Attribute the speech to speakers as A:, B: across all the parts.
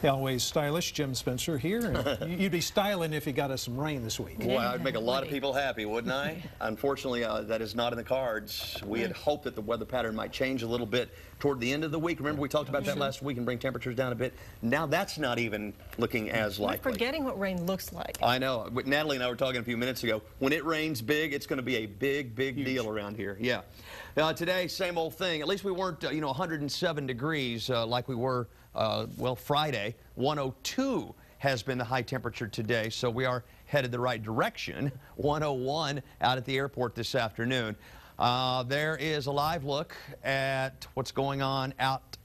A: Always stylish, Jim Spencer here. You'd be styling if you got us some rain this week.
B: Well, I'd make a lot of people happy, wouldn't I? Unfortunately, that is not in the cards. We had hoped that the weather pattern might change a little bit toward the end of the week. Remember, we talked about that last week and bring temperatures down a bit. Now that's not even looking as likely.
C: We're forgetting what rain looks like.
B: I know. Natalie and I were talking a few minutes ago. When it rains big, it's going to be a big deal around here. Yeah. Today, same old thing. At least we weren't, 107 degrees like we were, Friday. 102 has been the high temperature today, so we are headed the right direction. 101 out at the airport this afternoon. There is a live look at what's going on out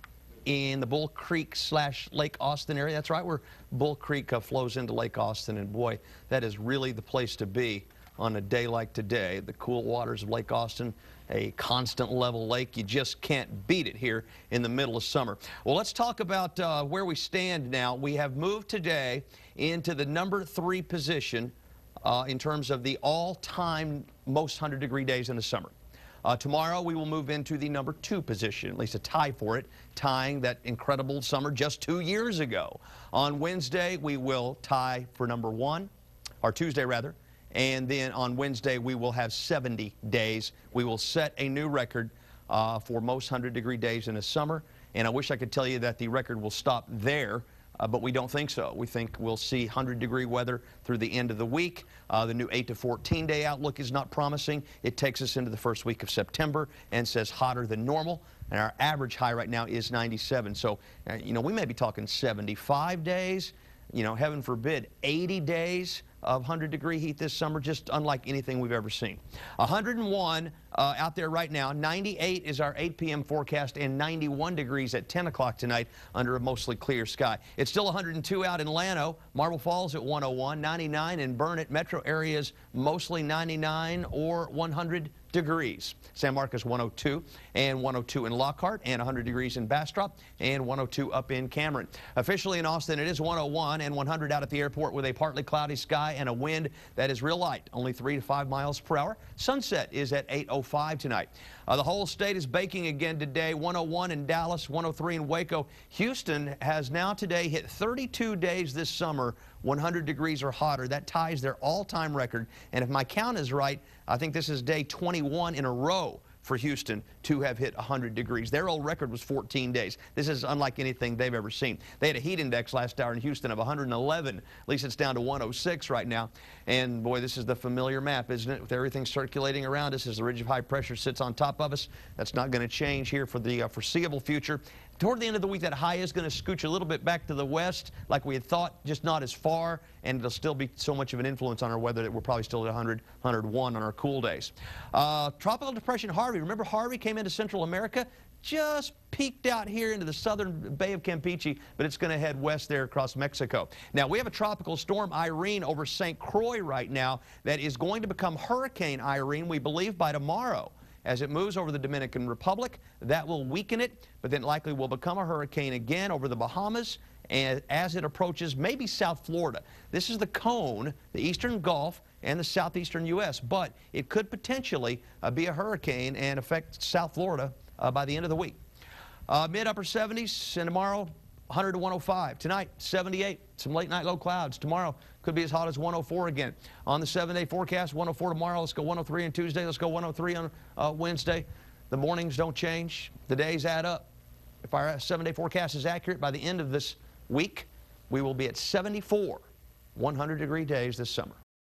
B: in the Bull Creek / Lake Austin area. That's right, where Bull Creek flows into Lake Austin, and boy, that is really the place to be on a day like today. The cool waters of Lake Austin, a constant level lake. You just can't beat it here in the middle of summer. Well, let's talk about where we stand now. We have moved today into the number 3 position in terms of the all-time most 100-degree days in the summer. Tomorrow we will move into the number 2 position, at least a tie for it, tying that incredible summer just 2 years ago. On Wednesday we will tie for number 1, or Tuesday rather. And then on Wednesday, we will have 70 days. We will set a new record for most 100-degree days in the summer. And I wish I could tell you that the record will stop there, but we don't think so. We think we'll see 100-degree weather through the end of the week. The new 8 to 14-day outlook is not promising. It takes us into the first week of September and says hotter than normal. And our average high right now is 97. So, we may be talking 75 days. Heaven forbid, 80 days of 100-degree heat this summer, just unlike anything we've ever seen. 101 out there right now. 98 is our 8 p.m. forecast, and 91 degrees at 10 o'clock tonight under a mostly clear sky. It's still 102 out in Llano, Marble Falls at 101, 99 in Burnett. Metro areas mostly 99 or 100 degrees. San Marcos 102 and 102 in Lockhart, and 100 degrees in Bastrop, and 102 up in Cameron. Officially in Austin, it is 101 and 100 out at the airport with a partly cloudy sky and a wind that is real light, only 3 to 5 miles per hour. Sunset is at 8:05 tonight. The whole state is baking again today. 101 in Dallas, 103 in Waco. Houston has now today hit 32 days this summer 100 degrees or hotter. That ties their all-time record. And if my count is right, I think this is day 21 in a row for Houston to have hit 100 degrees. Their old record was 14 days. This is unlike anything they've ever seen. They had a heat index last hour in Houston of 111. At least it's down to 106 right now. And boy, this is the familiar map, isn't it? With everything circulating around us as the ridge of high pressure sits on top of us. That's not going to change here for the foreseeable future. Toward the end of the week, that high is going to scooch a little bit back to the west like we had thought, just not as far, and it'll still be so much of an influence on our weather that we're probably still at 100, 101 on our cool days. Tropical Depression Harvey. Remember Harvey came into Central America? Just peeked out here into the southern Bay of Campeche, but it's going to head west there across Mexico. Now, we have a tropical storm, Irene, over St. Croix right now that is going to become Hurricane Irene, we believe, by tomorrow. As it moves over the Dominican Republic, that will weaken it, but then likely will become a hurricane again over the Bahamas, and as it approaches maybe South Florida. This is the cone, the eastern Gulf, and the southeastern U.S., but it could potentially be a hurricane and affect South Florida by the end of the week. Mid-upper 70s, and tomorrow 100 to 105. Tonight, 78. Some late night low clouds. Tomorrow could be as hot as 104 again. On the 7-day forecast, 104 tomorrow. Let's go 103 on Tuesday. Let's go 103 on Wednesday. The mornings don't change. The days add up. If our 7-day forecast is accurate, by the end of this week, we will be at 74 100-degree days this summer.